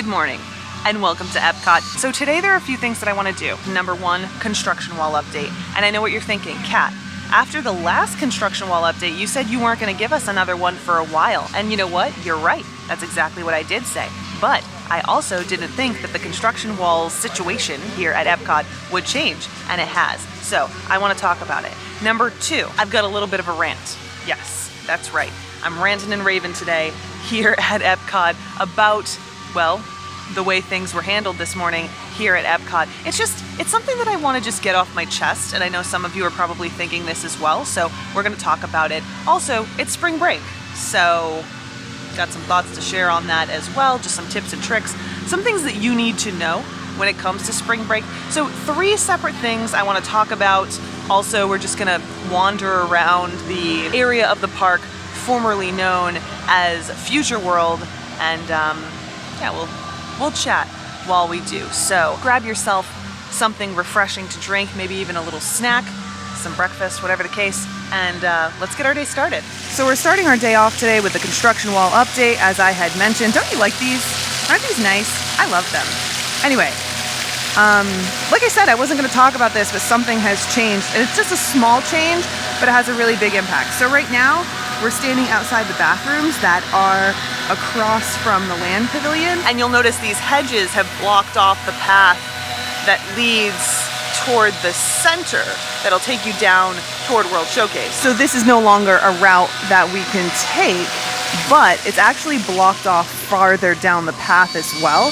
Good morning and welcome to EPCOT. So today there are a few things that I want to do. Number one, construction wall update. And I know what you're thinking, Kat, after the last construction wall update, you said you weren't going to give us another one for a while. And you know what? You're right. That's exactly what I did say. But I also didn't think that the construction wall situation here at EPCOT would change, and it has. So I want to talk about it. Number two, I've got a little bit of a rant. Yes, that's right. I'm ranting and raving today here at EPCOT about, well, the way things were handled this morning here at EPCOT. It's something that I want to just get off my chest, and I know some of you are probably thinking this as well, so we're going to talk about it. Also, it's spring break, so got some thoughts to share on that as well, just some tips and tricks, some things that you need to know when it comes to spring break. So 3 separate things I want to talk about. Also, we're just going to wander around the area of the park formerly known as Future World, and yeah, we'll chat while we do. So grab yourself something refreshing to drink, maybe even a little snack, some breakfast, whatever the case, and let's get our day started. So we're starting our day off today with the construction wall update, as I had mentioned. Don't you like these? Aren't these nice? I love them. Anyway, like I said, I wasn't going to talk about this, but something has changed, and it's just a small change, but it has a really big impact. So right now, we're standing outside the bathrooms that are across from the land pavilion, and you'll notice these hedges have blocked off the path that leads toward the center that'll take you down toward World Showcase. So this is no longer a route that we can take, but it's actually blocked off farther down the path as well.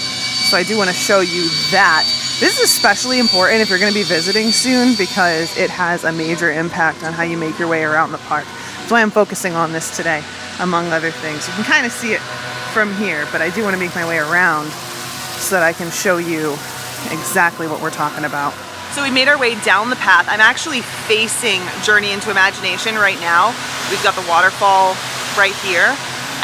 So I do want to show you that. This is especially important if you're going to be visiting soon, because it has a major impact on how you make your way around the park. That's why I'm focusing on this today, among other things. You can kind of see it from here, but I do want to make my way around so that I can show you exactly what we're talking about. So we made our way down the path. I'm actually facing Journey into Imagination right now. We've got the waterfall right here,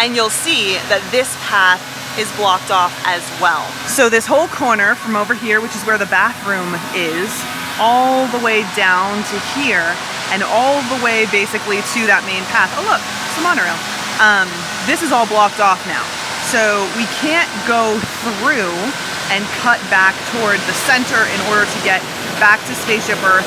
and you'll see that this path is blocked off as well. So this whole corner from over here, which is where the bathroom is, all the way down to here, and all the way basically to that main path. Oh look, it's the monorail. This is all blocked off now. So we can't go through and cut back toward the center in order to get back to Spaceship Earth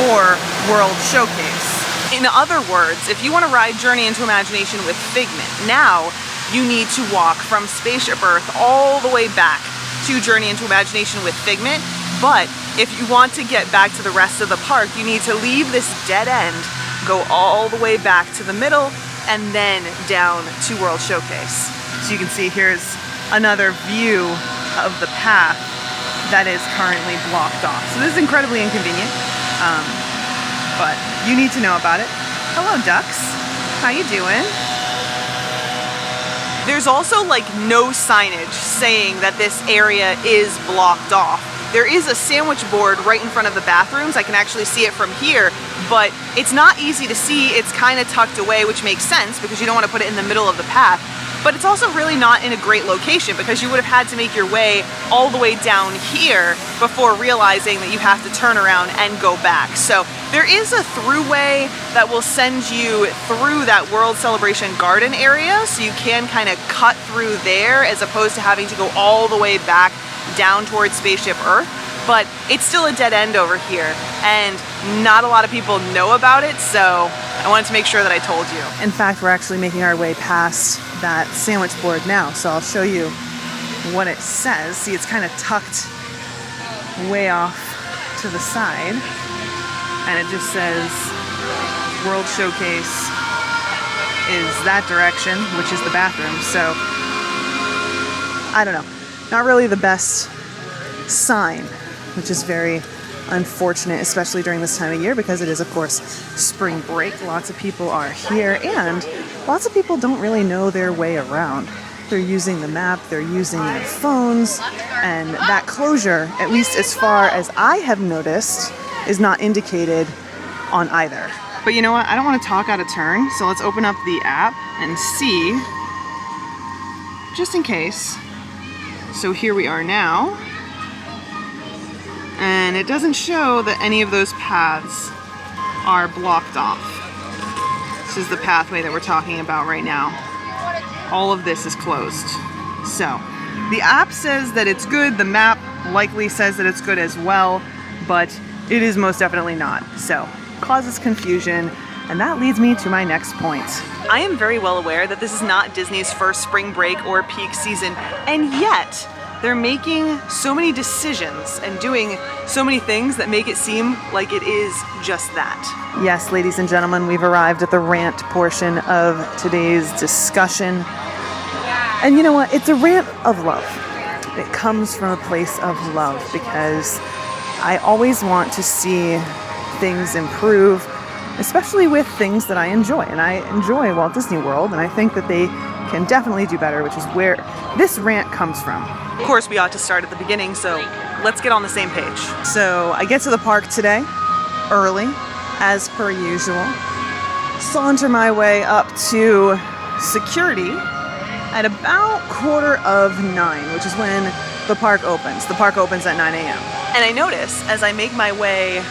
or World Showcase. In other words, if you want to ride Journey into Imagination with Figment, now you need to walk from Spaceship Earth all the way back to Journey into Imagination with Figment. But if you want to get back to the rest of the park, you need to leave this dead end, go all the way back to the middle, and then down to World Showcase. So you can see here's another view of the path that is currently blocked off. So this is incredibly inconvenient, but you need to know about it. Hello, ducks. How you doing? There's also like no signage saying that this area is blocked off. There is a sandwich board right in front of the bathrooms. I can actually see it from here, but it's not easy to see. It's kind of tucked away, which makes sense because you don't want to put it in the middle of the path. But it's also really not in a great location because you would have had to make your way all the way down here before realizing that you have to turn around and go back. So there is a throughway that will send you through that World Celebration Garden area, so you can kind of cut through there as opposed to having to go all the way back down towards Spaceship Earth. But it's still a dead end over here, and not a lot of people know about it, so I wanted to make sure that I told you. In fact, we're actually making our way past that sandwich board now, so I'll show you what it says. See, it's kind of tucked way off to the side, and it just says World Showcase is that direction, which is the bathroom. So I don't know, not really the best sign, which is very unfortunate, especially during this time of year, because it is, of course, spring break. Lots of people are here, and lots of people don't really know their way around. They're using the map, they're using their phones, and that closure, at least as far as I have noticed, is not indicated on either. But you know what? I don't want to talk out of turn, so let's open up the app and see, just in case. So here we are now. And it doesn't show that any of those paths are blocked off. This is the pathway that we're talking about right now. All of this is closed. So The app says that it's good, the map likely says that it's good as well, but it is most definitely not. So, causes confusion, and that leads me to my next point. I am very well aware that this is not Disney's first spring break or peak season, and yet they're making so many decisions and doing so many things that make it seem like it is just that. Yes, ladies and gentlemen, we've arrived at the rant portion of today's discussion. And you know what? It's a rant of love. It comes from a place of love because I always want to see things improve, especially with things that I enjoy. And I enjoy Walt Disney World, and I think that they can definitely do better, which is where this rant comes from. Of course, we ought to start at the beginning, so let's get on the same page. So I get to the park today, early, as per usual. Saunter my way up to security at about 8:45, which is when the park opens. The park opens at 9 a.m. And I notice as I make my way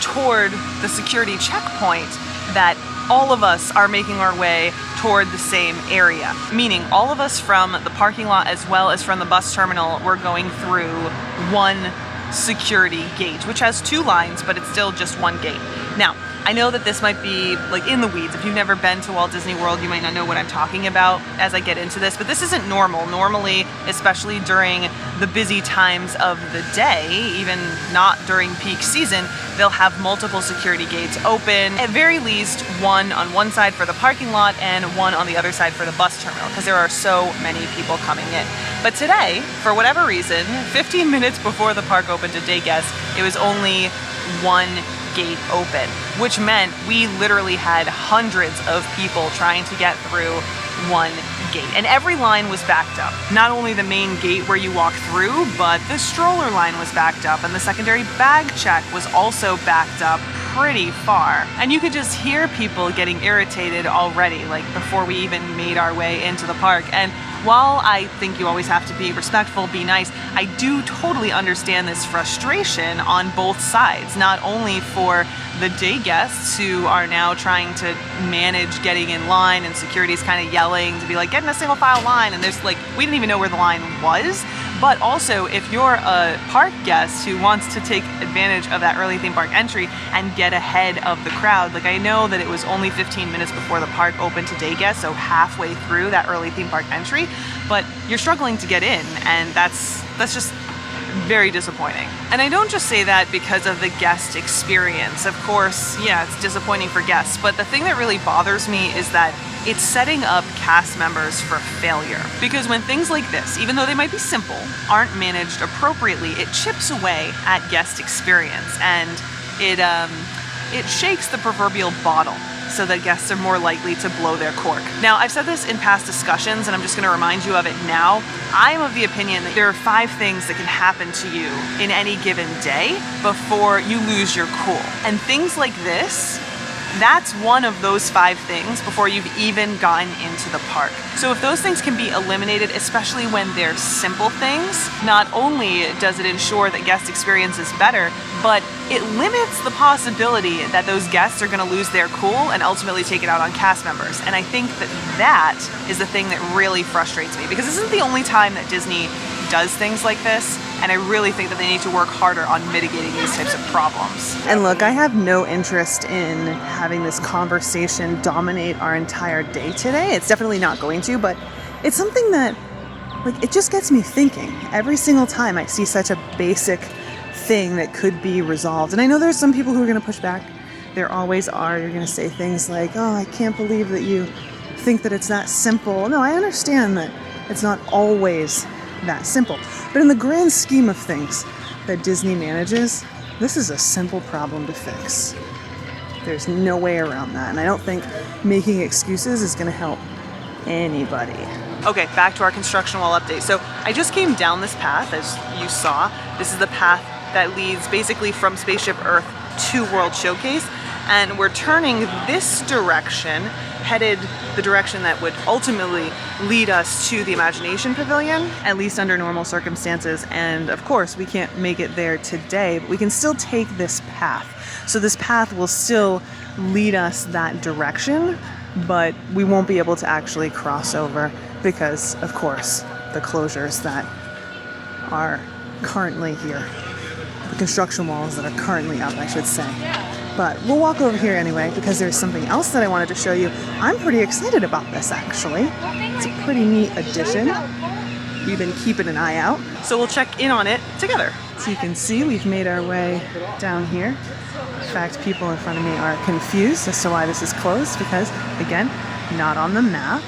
toward the security checkpoint that all of us are making our way toward the same area, meaning all of us from the parking lot as well as from the bus terminal, we're going through one security gate, which has two lines, but it's still just one gate. Now, I know that this might be like in the weeds. If you've never been to Walt Disney World, you might not know what I'm talking about as I get into this, but this isn't normal. Normally, especially during the busy times of the day, even not during peak season, they'll have multiple security gates open, at very least one on one side for the parking lot and one on the other side for the bus terminal, because there are so many people coming in. But today, for whatever reason, 15 minutes before the park opened to day guests, it was only one gate open, which meant we literally had hundreds of people trying to get through one gate. And every line was backed up. Not only the main gate where you walk through, but the stroller line was backed up, and the secondary bag check was also backed up pretty far. And you could just hear people getting irritated already, like before we even made our way into the park. And while I think you always have to be respectful, be nice, I do totally understand this frustration on both sides, not only for the day guests who are now trying to manage getting in line and security's kind of yelling to be like, get in a single file line, and there's like, we didn't even know where the line was. But also, if you're a park guest who wants to take advantage of that early theme park entry and get ahead of the crowd, like I know that it was only 15 minutes before the park opened to day guests, so halfway through that early theme park entry, but you're struggling to get in, and that's just very disappointing. And I don't just say that because of the guest experience. Of course, yeah, it's disappointing for guests, but the thing that really bothers me is that it's setting up cast members for failure. Because when things like this, even though they might be simple, aren't managed appropriately, it chips away at guest experience, and it shakes the proverbial bottle so that guests are more likely to blow their cork. Now, I've said this in past discussions, and I'm just gonna remind you of it now. I am of the opinion that there are 5 things that can happen to you in any given day before you lose your cool. And things like this, that's one of those 5 things before you've even gotten into the park. So if those things can be eliminated, especially when they're simple things, not only does it ensure that guest experience is better, but it limits the possibility that those guests are going to lose their cool and ultimately take it out on cast members. And I think that that is the thing that really frustrates me, because this isn't the only time that Disney does things like this, and I really think that they need to work harder on mitigating these types of problems. And look, I have no interest in having this conversation dominate our entire day today. It's definitely not going to, but it's something that, like, it just gets me thinking every single time I see such a basic thing that could be resolved. And I know there's some people who are going to push back. There always are. You're going to say things like, oh, I can't believe that you think that it's that simple. No, I understand that it's not always that simple. But in the grand scheme of things that Disney manages, this is a simple problem to fix. There's no way around that. And I don't think making excuses is going to help anybody. Okay, back to our construction wall update. So I just came down this path, as you saw. This is the path that leads basically from Spaceship Earth to World Showcase. And we're turning this direction, headed the direction that would ultimately lead us to the Imagination Pavilion, at least under normal circumstances. And of course, we can't make it there today, but we can still take this path. So this path will still lead us that direction, but we won't be able to actually cross over because, of course, the closures that are currently here. The construction walls that are currently up, I should say. But we'll walk over here anyway because there's something else that I wanted to show you. I'm pretty excited about this actually. It's a pretty neat addition. We've been keeping an eye out. So we'll check in on it together. So you can see we've made our way down here. In fact, people in front of me are confused as to why this is closed because, again, not on the map.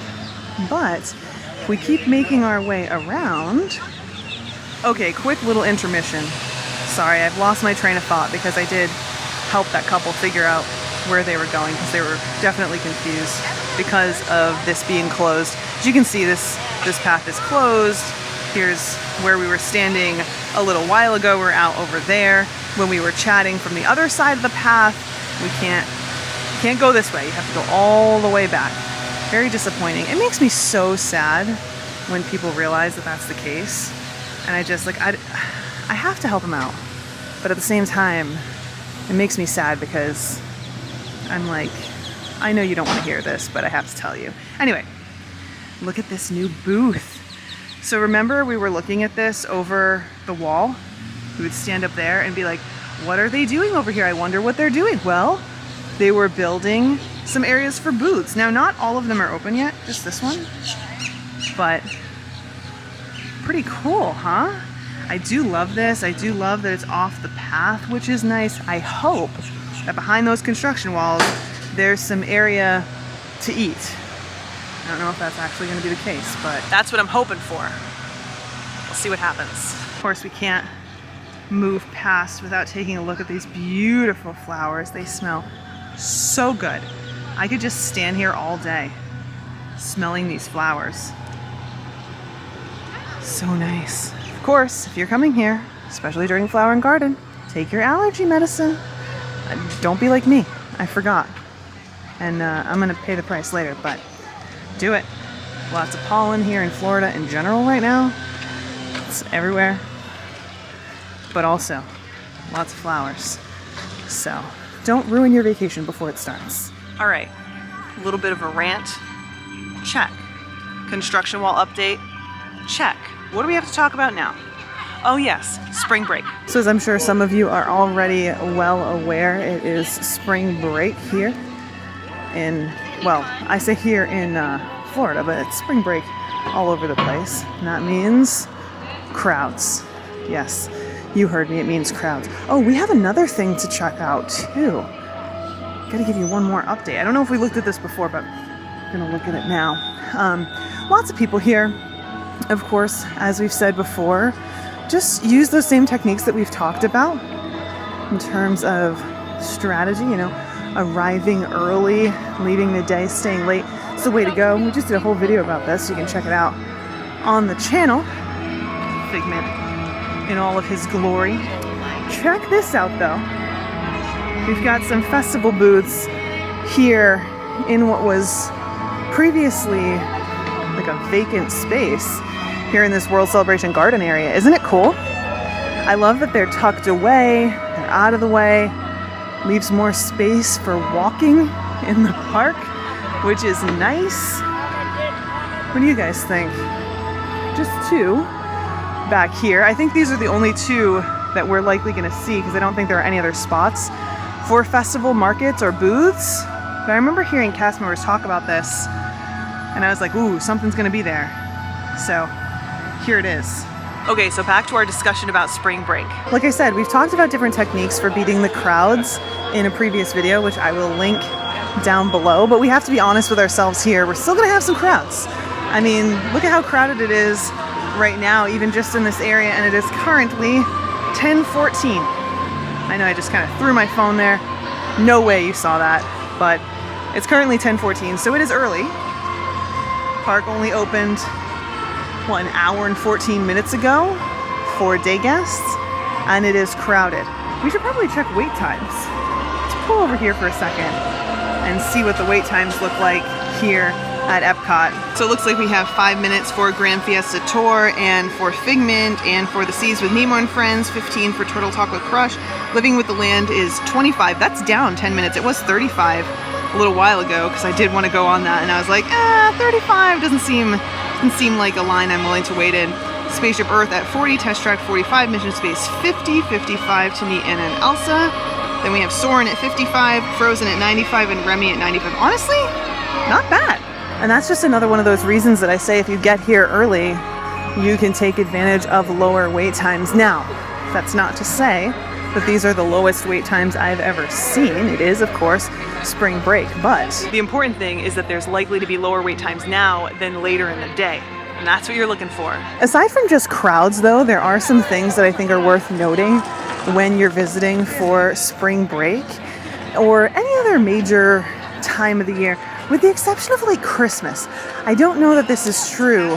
But if we keep making our way around... Okay, quick little intermission. Sorry, I've lost my train of thought because I did help that couple figure out where they were going because they were definitely confused because of this being closed. As you can see, this path is closed. Here's where we were standing a little while ago. We're out over there. When we were chatting from the other side of the path, we can't go this way. You have to go all the way back. Very disappointing. It makes me so sad when people realize that that's the case. And I just like, I have to help them out. But at the same time, it makes me sad because I'm like, I know you don't want to hear this, but I have to tell you. Anyway, look at this new booth. So remember we were looking at this over the wall? We would stand up there and be like, what are they doing over here? I wonder what they're doing. Well, they were building some areas for booths. Now, not all of them are open yet, just this one. But pretty cool, huh? I do love this. I do love that it's off the path, which is nice. I hope that behind those construction walls, there's some area to eat. I don't know if that's actually going to be the case, but that's what I'm hoping for. We'll see what happens. Of course, we can't move past without taking a look at these beautiful flowers. They smell so good. I could just stand here all day smelling these flowers. So nice. Of course, if you're coming here, especially during Flower and Garden, take your allergy medicine. Don't be like me. I forgot. And I'm going to pay the price later, but do it. Lots of pollen here in Florida in general right now. It's everywhere. But also, lots of flowers. So, don't ruin your vacation before it starts. All right, a little bit of a rant. Check. Construction wall update. Check. What do we have to talk about now? Oh yes, spring break. So as I'm sure some of you are already well aware, it is spring break here in, well, I say here in Florida, but it's spring break all over the place. And that means crowds. Yes, you heard me, it means crowds. Oh, we have another thing to check out too. Gotta give you one more update. I don't know if we looked at this before, but I'm gonna look at it now. Lots of people here, of course, as we've said before, just use those same techniques that we've talked about in terms of strategy, you know, arriving early, leaving the day, staying late. It's the way to go. We just did a whole video about this. You can check it out on the channel. Figment in all of his glory. Check this out though. We've got some festival booths here in what was previously like a vacant space here in this World Celebration Garden area. Isn't it cool? I love that they're tucked away, they're out of the way, leaves more space for walking in the park, which is nice. What do you guys think? Just two back here. I think these are the only two that we're likely going to see because I don't think there are any other spots for festival markets or booths. But I remember hearing cast members talk about this and I was like, ooh, something's going to be there. So here it is. Okay, so back to our discussion about spring break. Like I said, we've talked about different techniques for beating the crowds in a previous video, which I will link down below, but we have to be honest with ourselves here. We're still gonna have some crowds. I mean, look at how crowded it is right now, even just in this area, and it is currently 10:14. I know I just kind of threw my phone there. No way you saw that, but it's currently 10:14, so it is early. Park only opened an hour and 14 minutes ago for day guests, and it is crowded. We should probably check wait times. Let's pull over here for a second and see what the wait times look like here at EPCOT. So it looks like we have 5 minutes for Grand Fiesta Tour and for Figment and for the Seas with Nemo and Friends, 15 for Turtle Talk with Crush. Living with the Land is 25. That's down 10 minutes. It was 35 a little while ago because I did want to go on that and I was like, 35 doesn't seem Doesn't seem like a line I'm willing to wait in. Spaceship Earth at 40, Test Track 45, Mission Space 50, 55 to meet Anna and Elsa. Then we have Soren at 55, Frozen at 95, and Remy at 95. Honestly, not bad. And that's just another one of those reasons that I say if you get here early, you can take advantage of lower wait times. Now, that's not to say that these are the lowest wait times I've ever seen. It is, of course, spring break, but the important thing is that there's likely to be lower wait times now than later in the day. And that's what you're looking for. Aside from just crowds, though, there are some things that I think are worth noting when you're visiting for spring break or any other major time of the year, with the exception of like Christmas. I don't know that this is true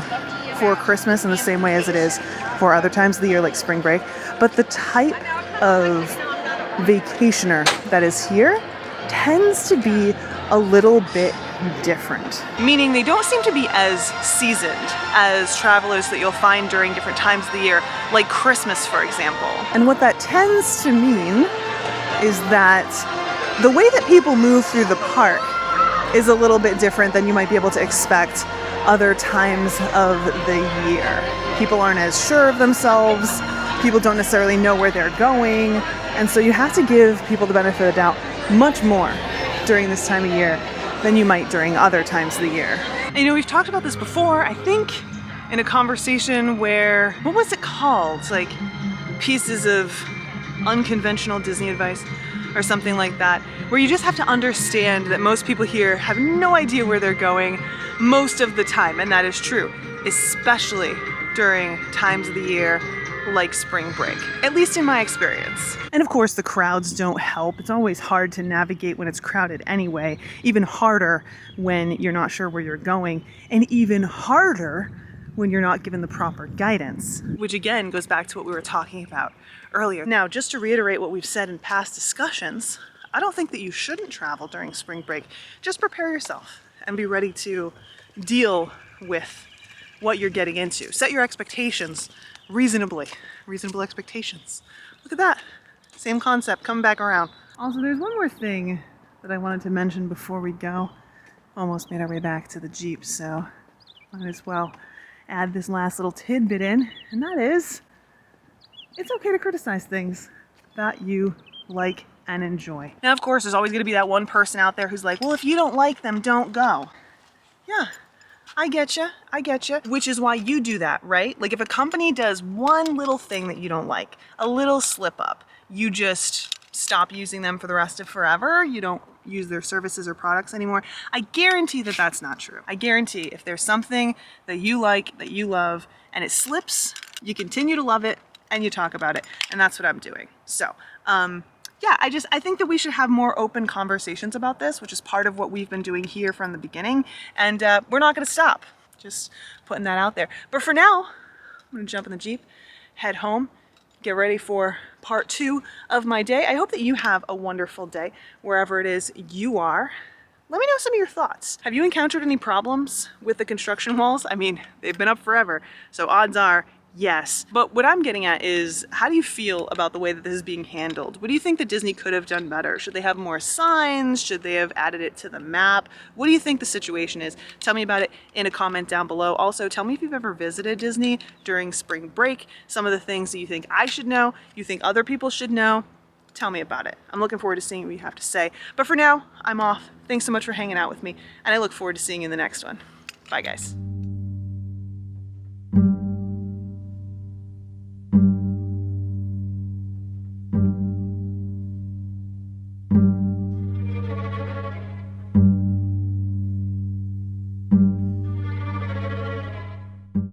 for Christmas in the same way as it is for other times of the year like spring break, but the type of vacationer that is here tends to be a little bit different. Meaning they don't seem to be as seasoned as travelers that you'll find during different times of the year, like Christmas, for example. And what that tends to mean is that the way that people move through the park is a little bit different than you might be able to expect other times of the year. People aren't as sure of themselves, people don't necessarily know where they're going, and so you have to give people the benefit of the doubt much more during this time of year than you might during other times of the year. And, you know, we've talked about this before, I think in a conversation where, what was it called? Like pieces of unconventional Disney advice or something like that, where you just have to understand that most people here have no idea where they're going most of the time, and that is true, especially during times of the year like spring break, at least in my experience. And of course the crowds don't help. It's always hard to navigate when it's crowded anyway, even harder when you're not sure where you're going, and even harder when you're not given the proper guidance. Which again goes back to what we were talking about earlier. Now, just to reiterate what we've said in past discussions, I don't think that you shouldn't travel during spring break. Just prepare yourself and be ready to deal with what you're getting into. Set your expectations reasonably. Reasonable expectations. Look at that. Same concept coming back around. Also, there's one more thing that I wanted to mention before we go. Almost made our way back to the Jeep, so might as well add this last little tidbit in, and that is, it's okay to criticize things that you like and enjoy. Now, of course, there's always going to be that one person out there who's like, well, if you don't like them, don't go. Yeah, I get you, which is why you do that, right? Like if a company does one little thing that you don't like, a little slip up, you just stop using them for the rest of forever. You don't use their services or products anymore. I guarantee that that's not true. I guarantee if there's something that you like, that you love, and it slips, you continue to love it and you talk about it. And that's what I'm doing. So, yeah, I think that we should have more open conversations about this, which is part of what we've been doing here from the beginning. And we're not going to stop. Just putting that out there. But for now, I'm going to jump in the Jeep, head home, get ready for part 2 of my day. I hope that you have a wonderful day wherever it is you are. Let me know some of your thoughts. Have you encountered any problems with the construction walls? I mean, they've been up forever, so odds are yes. But what I'm getting at is, how do you feel about the way that this is being handled? What do you think that Disney could have done better? Should they have more signs? Should they have added it to the map? What do you think the situation is? Tell me about it in a comment down below. Also, tell me if you've ever visited Disney during spring break, some of the things that you think I should know, you think other people should know. Tell me about it. I'm looking forward to seeing what you have to say. But for now, I'm off. Thanks so much for hanging out with me, and I look forward to seeing you in the next one. Bye, guys.